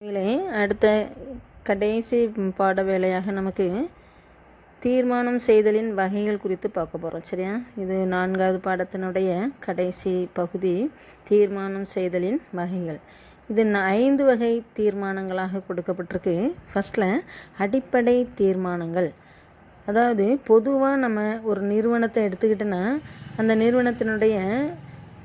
இதிலே அடுத்த கடைசி பாட வேலையாக நமக்கு தீர்மானம் செய்தலின் வகைகள் குறித்து பார்க்க போகிறோம். சரியா? இது 4வது பாடத்தினுடைய கடைசி பகுதி, தீர்மானம் செய்தலின் வகைகள். இது 5 வகை தீர்மானங்களாக கொடுக்கப்பட்டிருக்கு. ஃபஸ்ட்டில் அடிப்படை தீர்மானங்கள். அதாவது பொதுவாக நம்ம ஒரு நிறுவனத்தை எடுத்துக்கிட்டோன்னா அந்த நிறுவனத்தினுடைய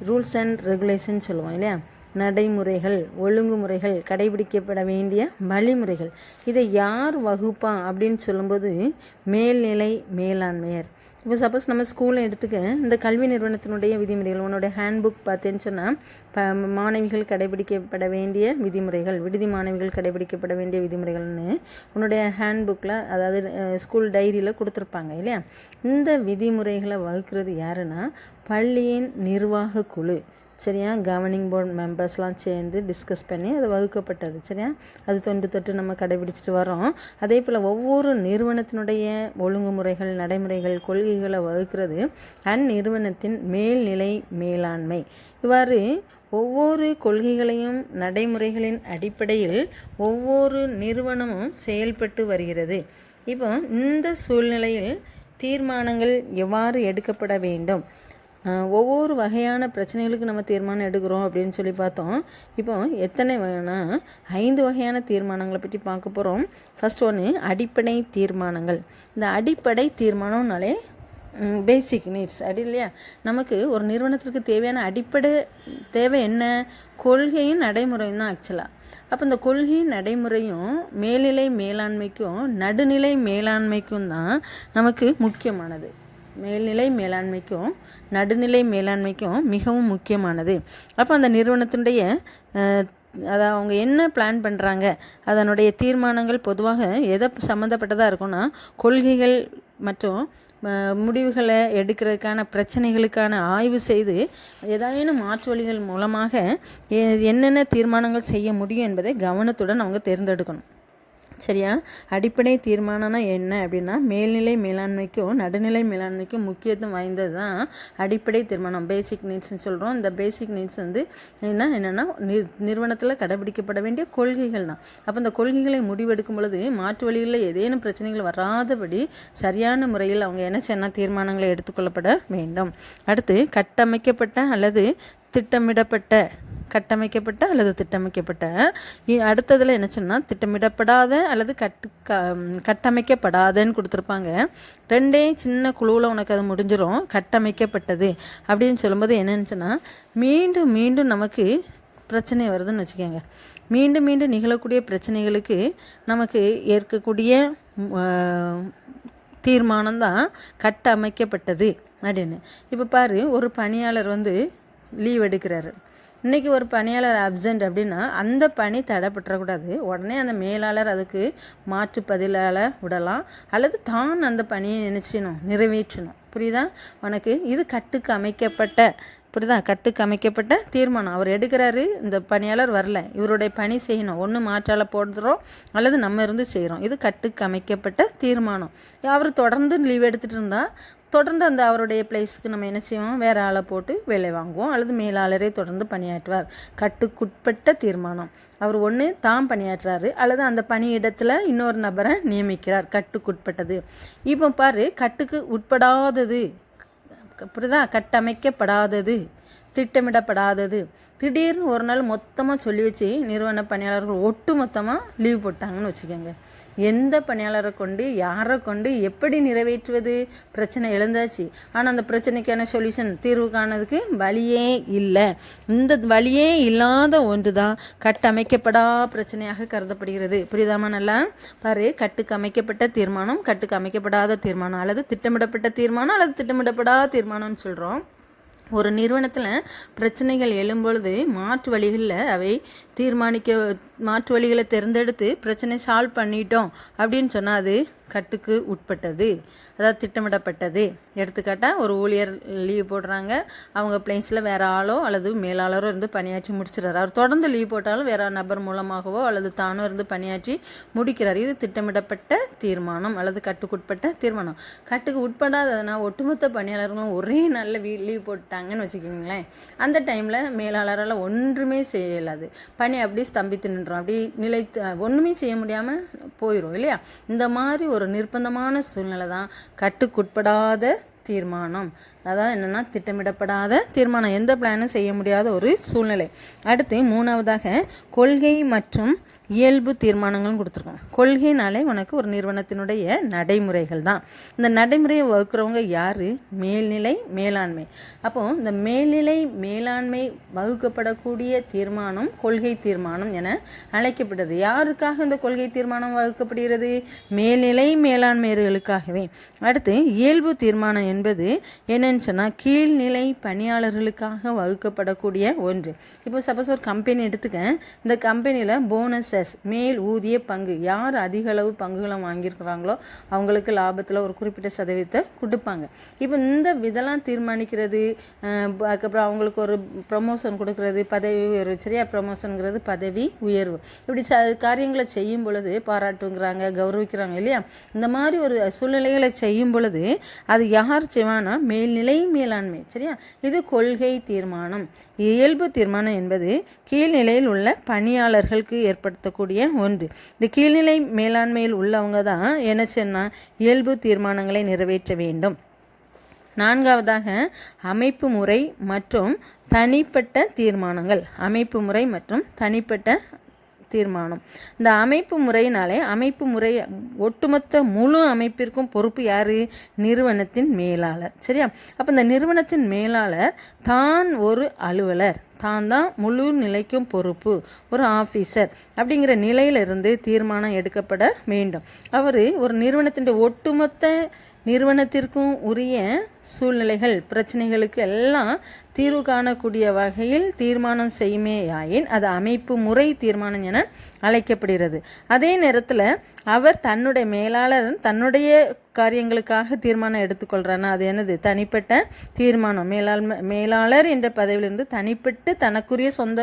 ரூல்ஸ் அண்ட் ரெகுலேஷன் சொல்லுவோம் இல்லையா, நடைமுறைகள், ஒழுங்குமுறைகள், கடைபிடிக்கப்பட வேண்டிய வழிமுறைகள். இதை யார் வகுப்பா அப்படின்னு சொல்லும்போது மேல்நிலை மேலாண்மையர். இப்போ சப்போஸ் நம்ம ஸ்கூலை எடுத்துக்க, இந்த கல்வி நிறுவனத்தினுடைய விதிமுறைகள், உன்னோட ஹேண்ட்புக் பார்த்தேன்னு சொன்னால் மாணவிகள் கடைபிடிக்கப்பட வேண்டிய விதிமுறைகள், விடுதி மாணவிகள் கடைபிடிக்கப்பட வேண்டிய விதிமுறைகள்னு உன்னுடைய ஹேண்ட்புக்கில், அதாவது ஸ்கூல் டைரியில் கொடுத்துருப்பாங்க இல்லையா. இந்த விதிமுறைகளை வகுக்கிறது யாருன்னா பள்ளியின் நிர்வாக குழு. சரியா? கவர்னிங் போர்டு மெம்பர்ஸ்லாம் சேர்ந்து டிஸ்கஸ் பண்ணி அது வகுக்கப்பட்டது. சரியா? அது தொட்டு நம்ம கடைபிடிச்சிட்டு வரோம். அதே போல் ஒவ்வொரு நிறுவனத்தினுடைய ஒழுங்குமுறைகள், நடைமுறைகள், கொள்கைகளை வகுக்கிறது அந்நிறுவனத்தின் மேல்நிலை மேலாண்மை. இவ்வாறு ஒவ்வொரு கொள்கைகளையும் நடைமுறைகளின் அடிப்படையில் ஒவ்வொரு நிறுவனமும் செயல்பட்டு வருகிறது. இப்போ இந்த சூழ்நிலையில் தீர்மானங்கள் எவ்வாறு எடுக்கப்பட வேண்டும், ஒவ்வொரு வகையான பிரச்சனைகளுக்கு நம்ம தீர்மானம் எடுக்கிறோம் அப்படின்னு சொல்லி பார்த்தோம். இப்போ எத்தனை வகைனா 5 வகையான தீர்மானங்களை பற்றி பார்க்க போகிறோம். ஃபஸ்ட் ஒன்று அடிப்படை தீர்மானங்கள். இந்த அடிப்படை தீர்மானம்னாலே பேசிக் நீட்ஸ் அப்படி இல்லையா. நமக்கு ஒரு நிறுவனத்திற்கு தேவையான அடிப்படை தேவை என்ன? கொள்கையும் நடைமுறையும் தான் ஆக்சுவலாக. அப்போ இந்த கொள்கையும் நடைமுறையும் மேல்நிலை மேலாண்மைக்கும் நடுநிலை மேலாண்மைக்கும் தான் நமக்கு முக்கியமானது. மேல்நிலை மேலாண்மைக்கும் நடுநிலை மேலாண்மைக்கும் மிகவும் முக்கியமானது. அப்போ அந்த நிறுவனத்தினுடைய அதை அவங்க என்ன பிளான் பண்ணுறாங்க, அதனுடைய தீர்மானங்கள் பொதுவாக எதை சம்மந்தப்பட்டதாக இருக்கும்னா கொள்கைகள் மற்றும் முடிவுகளை எடுக்கிறதுக்கான பிரச்சனைகளுக்கான ஆய்வு செய்து ஏதாயினும் மாற்று வழிகள் மூலமாக என்னென்ன தீர்மானங்கள் செய்ய முடியும் என்பதை கவனத்துடன் அவங்க தேர்ந்தெடுக்கணும். சரியா? அடிப்படை தீர்மானம்னா என்ன அப்படின்னா மேல்நிலை மேலாண்மைக்கும் நடுநிலை மேலாண்மைக்கும் முக்கியத்துவம் வாய்ந்தது தான் அடிப்படை தீர்மானம். பேசிக் நீட்ஸ்ன்னு சொல்கிறோம். இந்த பேசிக் நீட்ஸ் என்னென்னா நிறுவனத்தில் கடைபிடிக்கப்பட வேண்டிய கொள்கைகள் தான். அப்போ இந்த கொள்கைகளை முடிவெடுக்கும் பொழுது மாற்று வழிகளில் ஏதேனும் பிரச்சனைகள் வராதபடி சரியான முறையில் அவங்க என்ன செய்யணும், தீர்மானங்களை எடுத்துக்கொள்ளப்பட வேண்டும். அடுத்து கட்டமைக்கப்பட்ட அல்லது திட்டமைக்கப்பட்ட அடுத்ததில் என்ன சொன்னால் திட்டமிடப்படாத அல்லது கட்டமைக்கப்படாதன்னு கொடுத்துருப்பாங்க. ரெண்டே சின்ன குழுவில் உனக்கு அது முடிஞ்சிடும். கட்டமைக்கப்பட்டது அப்படின்னு சொல்லும்போது என்னன்னு சொன்னால் மீண்டும் மீண்டும் நமக்கு பிரச்சனை வருதுன்னு வச்சுக்கோங்க. மீண்டும் மீண்டும் நிகழக்கூடிய பிரச்சனைகளுக்கு நமக்கு ஏற்கக்கூடிய தீர்மானம் தான் கட்டமைக்கப்பட்டது அப்படின்னு. இப்போ பாரு, ஒரு பணியாளர் லீவ் எடுக்கிறாரு. இன்றைக்கி ஒரு பணியாளர் அப்சென்ட் அப்படின்னா அந்த பணி தடைப்பட்டுறக்கூடாது. உடனே அந்த மேலாளர் அதுக்கு மாற்று பதிலால் விடலாம், அல்லது தான் அந்த பணியை நிறைவேற்றணும். புரியுதா உனக்கு? இது கட்டுக்கு அமைக்கப்பட்ட தீர்மானம். அவர் எடுக்கிறாரு, இந்த பணியாளர் வரல, இவருடைய பணி செய்யணும், ஒன்று மாற்றால் போடுறோம் அல்லது நம்ம இருந்து செய்கிறோம். இது கட்டுக்கு அமைக்கப்பட்ட தீர்மானம். அவர் தொடர்ந்து லீவ் எடுத்துகிட்டு இருந்தால் தொடர்ந்து அந்த அவருடைய பிளேஸுக்கு நம்ம என்ன செய்வோம், வேறு ஆளை போட்டு வேலை வாங்குவோம், அல்லது மேலாளரே தொடர்ந்து பணியாற்றுவார். கட்டுக்குட்பட்ட தீர்மானம். அவர் ஒன்று தான் பணியாற்றுறாரு அல்லது அந்த பணியிடத்தில் இன்னொரு நபரை நியமிக்கிறார். கட்டுக்குட்பட்டது. இப்போ பாரு, கட்டுக்கு உட்படாதது, புரியுதா? கட்டமைக்கப்படாதது, திட்டமிடப்படாதது. திடீர்னு ஒரு நாள் மொத்தமாக சொல்லி வச்சு நிறுவன பணியாளர்கள் ஒட்டு மொத்தமாக லீவ் போட்டாங்கன்னு வச்சுக்கோங்க. எந்த பணியாளரை கொண்டு, யாரை கொண்டு, எப்படி நிறைவேற்றுவது? பிரச்சனை எழுந்தாச்சு, ஆனால் அந்த பிரச்சனைக்கான சொல்யூஷன், தீர்வு காணதுக்கு வழியே இல்லை. இந்த வழியே இல்லாத ஒன்று தான் கட்டமைக்கப்படா பிரச்சனையாக கருதப்படுகிறது. புரியுதாமா? நல்லா பாரு, கட்டுக்கு அமைக்கப்பட்ட தீர்மானம், கட்டுக்கு அமைக்கப்படாத தீர்மானம், அல்லது திட்டமிடப்பட்ட தீர்மானம் அல்லது திட்டமிடப்படாத தீர்மானம்னு சொல்கிறோம். ஒரு நிறுவனத்தில் பிரச்சனைகள் எழும்பொழுது மாற்று வழிகளில் அவை மாற்று வழிகளை தேர்ந்தெடுத்து பிரச்சனை சால்வ் பண்ணிட்டோம் அப்படின்னு சொன்னால் அது கட்டுக்கு உட்பட்டது, அதாவது திட்டமிடப்பட்டது. எடுத்துக்காட்டால் ஒரு ஊழியர் லீவ் போடுறாங்க, அவங்க பிளேஸில் வேறு ஆளோ அல்லது மேலாளரோ இருந்து பணியாற்றி முடிச்சிடறாரு. அவர் தொடர்ந்து லீவ் போட்டாலும் வேறு நபர் மூலமாகவோ அல்லது தானோ இருந்து பணியாற்றி முடிக்கிறார். இது திட்டமிடப்பட்ட தீர்மானம் அல்லது கட்டுக்குட்பட்ட தீர்மானம். கட்டுக்கு உட்படாததுனா ஒட்டுமொத்த பணியாளர்களும் ஒரே நாளில் லீவ் போட்டாங்கன்னு வச்சுக்கோங்களேன். அந்த டைமில் மேலாளரால் ஒன்றுமே செய்யலாது, பணி அப்படி ஸ்தம்பித்து நின்று பண்ணுறோம், அப்படி நிலைத்து ஒன்றுமே செய்ய முடியாமல் போயிடும் இல்லையா. இந்த மாதிரி ஒரு நிர்பந்தமான சூழ்நிலை தான் கட்டுக்குட்படாத தீர்மானம். அதாவது என்னென்னா திட்டமிடப்படாத தீர்மானம், எந்த பிளானும் செய்ய முடியாத ஒரு சூழ்நிலை. அடுத்து மூணாவதாக கொள்கை மற்றும் இயல்பு தீர்மானங்கள் கொடுத்துருக்கோம். கொள்கைனாலே உனக்கு ஒரு நிறுவனத்தினுடைய நடைமுறைகள் தான். இந்த நடைமுறையை வகுக்கிறவங்க யார்? மேல்நிலை மேலாண்மை. அப்போது இந்த மேல்நிலை மேலாண்மை வகுக்கப்படக்கூடிய தீர்மானம் கொள்கை தீர்மானம் என அழைக்கப்படுது. யாருக்காக இந்த கொள்கை தீர்மானம் வகுக்கப்படுகிறது? மேல்நிலை மேலாண்மையர்களுக்காகவே. அடுத்து இயல்பு தீர்மானம் என்பது என்னன்னு சொன்னால் கீழ்நிலை பணியாளர்களுக்காக வகுக்கப்படக்கூடிய ஒன்று. இப்போ சப்போஸ் ஒரு கம்பெனி எடுத்துக்க, இந்த கம்பெனியில் போனஸ் மேல் ஊதிய பங்கு, யார் அதிக அளவு பங்குகளை வாங்கியிருக்கிறாங்களோ அவங்களுக்கு லாபத்தில் ஒரு குறிப்பிட்ட சதவீதத்தை கொடுப்பாங்க. இப்போ இந்த இதெல்லாம் தீர்மானிக்கிறது, அதுக்கப்புறம் அவங்களுக்கு ஒரு ப்ரமோஷன் கொடுக்கறது, பதவி உயர்வு. சரியா, ப்ரமோஷனுங்கிறது பதவி உயர்வு. இப்படி காரியங்களை செய்யும் பொழுது பாராட்டுங்கிறாங்க, கௌரவிக்கிறாங்க இல்லையா. இந்த மாதிரி ஒரு சூழ்நிலைகளை செய்யும் பொழுது அது யார் செய்வானா? மேல்நிலை மேலாண்மை. சரியா, இது கொள்கை தீர்மானம். இயல்பு தீர்மானம் என்பது கீழ்நிலையில் உள்ள பணியாளர்களுக்கு ஏற்படுத்தக்கூடிய ஒன்று. இந்த கீழ்நிலை மேலாண்மையில் உள்ளவங்க தான் என்ன சொன்னால் இயல்பு தீர்மானங்களை நிறைவேற்ற வேண்டும். நான்காவதாக அமைப்பு முறை மற்றும் தனிப்பட்ட தீர்மானங்கள். அமைப்பு முறை மற்றும் தனிப்பட்ட தீர்மானம். இந்த அமைப்பு முறையினாலே அமைப்பு முறை ஒட்டுமொத்த முழு அமைப்பிற்கும் பொறுப்பு யார்? நிறுவனத்தின் மேலாளர். சரியா, அப்போ இந்த நிறுவனத்தின் மேலாளர் தான் ஒரு அலுவலர், தான் முழு நிலைக்கும் பொறுப்பு, ஒரு ஆஃபீஸர் அப்படிங்கிற நிலையிலிருந்து தீர்மானம் எடுக்கப்பட வேண்டும். அவர் ஒரு நிறுவனத்தின் ஒட்டுமொத்த நிறுவனத்திற்கும் உரிய சூழ்நிலைகள் பிரச்சனைகளுக்கு எல்லாம் தீர்வு காணக்கூடிய வகையில் தீர்மானம் செய்யுமேயாயின் அது அமைப்பு முறை தீர்மானம் என அழைக்கப்படுகிறது. அதே நேரத்தில் அவர் தன்னுடைய மேலாளர் தன்னுடைய காரியங்களுக்காக தீர்மானம் எடுத்துக்கொள்கிறான்னா அது என்னது? தனிப்பட்ட தீர்மானம். மேலாளர் என்ற பதவியிலிருந்து தனிப்பட்டு தனக்குரிய சொந்த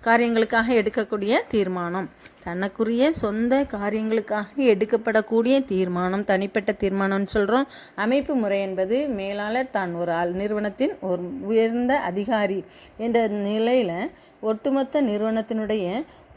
காரியங்களுக்காக எடுக்கக்கூடிய தீர்மானம், தனக்குரிய சொந்த காரியங்களுக்காக எடுக்கப்படக்கூடிய தீர்மானம் தனிப்பட்ட தீர்மானம்னு சொல்கிறோம். அமைப்பு முறை என்பது மேலாளர் தான் ஒரு நிறுவனத்தின் ஒரு உயர்ந்த அதிகாரி என்ற நிலையில் ஒட்டுமொத்த நிறுவனத்தினுடைய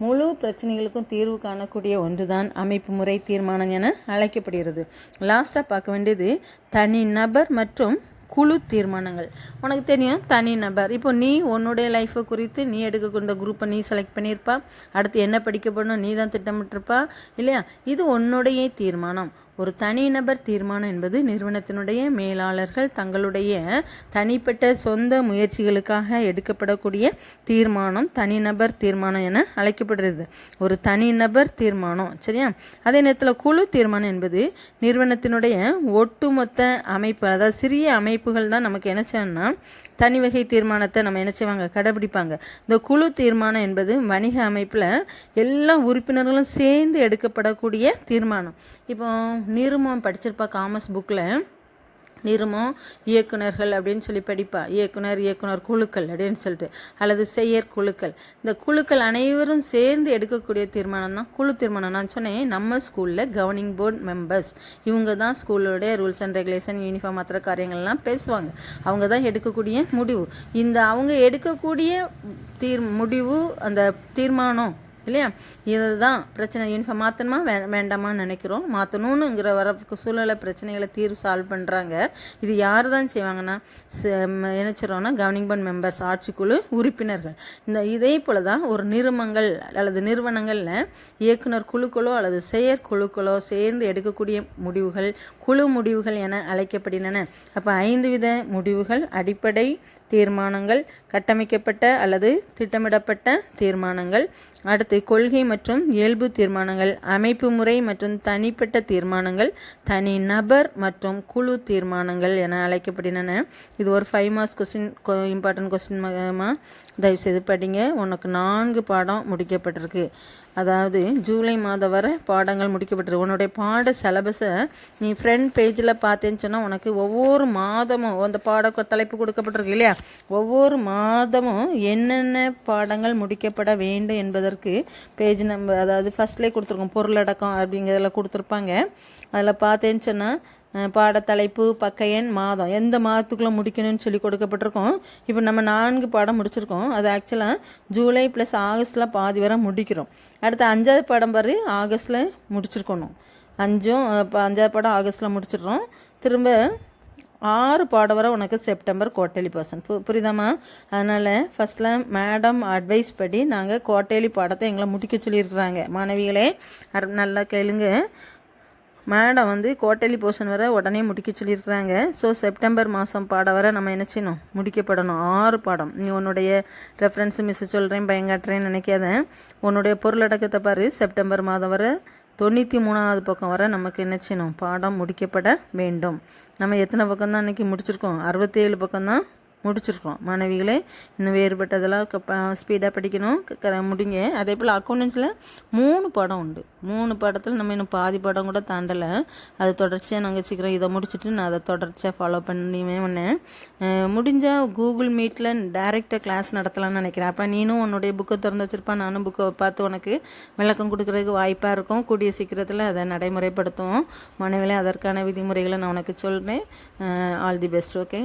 முழு பிரச்சனைகளுக்கும் தீர்வு காணக்கூடிய ஒன்றுதான் அமைப்பு முறை தீர்மானம் என அழைக்கப்படுகிறது. லாஸ்ட்டாக பார்க்க வேண்டியது தனி நபர் மற்றும் குழு தீர்மானங்கள். உனக்கு தெரியும் தனி நபர், இப்போ நீ உன்னுடைய லைஃப்பை குறித்து நீ எடுக்கக்கூடிய குரூப்பை நீ செலக்ட் பண்ணியிருப்பா, அடுத்து என்ன படிக்க போடணும் நீ தான் திட்டமிட்டிருப்பா இல்லையா. இது உன்னுடைய தீர்மானம். ஒரு தனிநபர் தீர்மானம் என்பது நிறுவனத்தினுடைய மேலாளர்கள் தங்களுடைய தனிப்பட்ட சொந்த முயற்சிகளுக்காக எடுக்கப்படக்கூடிய தீர்மானம் தனிநபர் தீர்மானம் என அழைக்கப்படுகிறது. ஒரு தனிநபர் தீர்மானம். சரியா, அதே நேரத்தில் குழு தீர்மானம் என்பது நிறுவனத்தினுடைய ஒட்டுமொத்த அமைப்பு, அதாவது சிறிய அமைப்புகள் தான் நமக்கு என்ன செய்யணும்னா தனி வகை தீர்மானத்தை நம்ம என்ன செய்வாங்க? கடைபிடிப்பாங்க. இந்த குழு தீர்மானம் என்பது வணிக அமைப்பில் எல்லா உறுப்பினர்களும் சேர்ந்து எடுக்கப்படக்கூடிய தீர்மானம். இப்போ நிறுவனம் படிச்சிருப்பா காமர்ஸ் புக்கில், நிறுவனம் இயக்குனர்கள் அப்படின்னு சொல்லி படிப்பா, இயக்குனர் குழுக்கள் அப்படின்னு சொல்லிட்டு, அல்லது செயற்குழுக்கள். இந்த குழுக்கள் அனைவரும் சேர்ந்து எடுக்கக்கூடிய தீர்மானம் தான் குழு தீர்மானம். நான் சொன்னேன் நம்ம ஸ்கூலில் கவர்னிங் போர்டு மெம்பர்ஸ், இவங்க தான் ஸ்கூலோடைய ரூல்ஸ் அண்ட் ரெகுலேஷன் யூனிஃபார்ம் மற்ற காரியங்கள்லாம் பேசுவாங்க. அவங்க தான் எடுக்கக்கூடிய முடிவு. இந்த அவங்க எடுக்கக்கூடிய முடிவு அந்த தீர்மானம் இல்லையா, இதுதான் பிரச்சனை. யூனிஃபார்ம் மாற்றணுமா வேண்டாமான்னு நினைக்கிறோம், மாற்றணுங்கிற வர சூழ்நிலை பிரச்சனைகளை தீர்வு சால்வ் பண்ணுறாங்க. இது யார் தான் செய்வாங்கன்னா நினைச்சிடறோன்னா கவர்னிங் போர்ட் மெம்பர்ஸ், ஆட்சிக்குழு உறுப்பினர்கள். இதே போல தான் ஒரு நிறுவனங்கள் அல்லது நிறுவனங்களில் இயக்குனர் குழுக்களோ அல்லது செயற்குழுக்களோ சேர்ந்து எடுக்கக்கூடிய முடிவுகள் குழு முடிவுகள் என அழைக்கப்படுகின்றன. அப்போ 5 வித முடிவுகள்: அடிப்படை தீர்மானங்கள், கட்டமைக்கப்பட்ட அல்லது திட்டமிடப்பட்ட தீர்மானங்கள், அடுத்து கொள்கை மற்றும் இயல்பு தீர்மானங்கள், அமைப்பு முறை மற்றும் தனிப்பட்ட தீர்மானங்கள், தனி நபர் மற்றும் குழு தீர்மானங்கள் என அழைக்கப்படுகின்றன. இது ஒரு 5 மார்க்ஸ் கொஸ்டின், இம்பார்ட்டன்ட் கொஸ்டின். தயவுசெய்து படிங்க. உனக்கு 4 பாடம் முடிக்கப்பட்டிருக்கு. அதாவது ஜூலை மாதம் வரை பாடங்கள் முடிக்கப்பட்டிருக்கு. உன்னுடைய பாட சிலபஸை நீ ஃப்ரண்ட் பேஜில் பார்த்தேன்னு சொன்னால் உனக்கு ஒவ்வொரு மாதமும் அந்த பாட தலைப்பு கொடுக்கப்பட்டிருக்கு இல்லையா, ஒவ்வொரு மாதமும் என்னென்ன பாடங்கள் முடிக்கப்பட வேண்டும் என்பதற்கு பேஜ் நம்பர், அதாவது ஃபஸ்ட்லேயே கொடுத்துருக்கோம், பொருளடக்கம் அப்படிங்கிறதுல கொடுத்துருப்பாங்க. அதில் பார்த்தேன்னு சொன்னால் பாடத்தலைப்பு, பக்க எண், மாதம் எந்த மாதத்துக்குள்ளே முடிக்கணும்னு சொல்லி கொடுக்கப்பட்டிருக்கோம். இப்போ நம்ம 4 பாடம் முடிச்சிருக்கோம். அது ஆக்சுவலாக ஜூலை ப்ளஸ் ஆகஸ்ட்டில் பாதி வரை முடிக்கிறோம். அடுத்து 5வது பாடம் பாரு ஆகஸ்ட்டில் முடிச்சிருக்கணும். 5வது பாடம் ஆகஸ்ட்டில் முடிச்சிடுறோம். திரும்ப 6 பாடம் வரை உனக்கு செப்டம்பர் குவார்ட்டர்லி பர்சன் புரியுதாம்மா? அதனால் ஃபஸ்ட்டில் மேடம் அட்வைஸ் படி நாங்கள் குவார்ட்டர்லி பாடத்தை எங்களை முடிக்க சொல்லியிருக்கிறாங்க. மாணவிகளே நல்லா கேளுங்க. மேடம் வந்து குவார்ட்டர்லி போர்ஷன் வரை உடனே முடிக்க சொல்லியிருக்கிறாங்க. ஸோ செப்டம்பர் மாதம் பாடம் வரை நம்ம என்ன செய்யணும்? முடிக்கப்படணும். 6 பாடம். நீ உன்னுடைய ரெஃபரன்ஸ் மிஸ் சொல்கிறேன் பயங்காட்டுறேன்னு நினைக்காத. உன்னுடைய பொருளடக்கத்தை பாரு. செப்டம்பர் மாதம் வரை 93வது பக்கம் வரை நமக்கு என்ன செய்யணும்? பாடம் முடிக்கப்பட வேண்டும். நம்ம எத்தனை பக்கம் தான் இன்றைக்கி முடிச்சிருக்கோம்? 67 பக்கம்தான் முடிச்சிருக்கோம். மாணவிகளே இன்னும் வேறுபட்டதெல்லாம் ஸ்பீடாக படிக்கணும் முடிங்க. அதே போல் அக்கௌண்டன்ஸில் 3 பாடம் உண்டு. 3 பாடத்தில் நம்ம இன்னும் பாதி பாடம் கூட தாண்டலை. அது தொடர்ச்சியாக நாங்கள் சீக்கிரம் இதை முடிச்சுட்டு நான் அதை தொடர்ச்சியாக ஃபாலோ பண்ணேன். முடிஞ்சால் கூகுள் மீட்டில் டைரெக்டாக கிளாஸ் நடத்தலாம்னு நினைக்கிறேன். அப்போ நீனும் உன்னுடைய புக்கை திறந்து வச்சுருப்பான். நானும் புக்கை பார்த்து உனக்கு விளக்கம் கொடுக்குறதுக்கு வாய்ப்பாக இருக்கும். கூடிய சீக்கிரத்தில் அதை நடைமுறைப்படுத்துவோம். மாணவிகளே அதற்கான விதிமுறைகளை நான் உனக்கு சொல்கிறேன். All the best. ஓகே.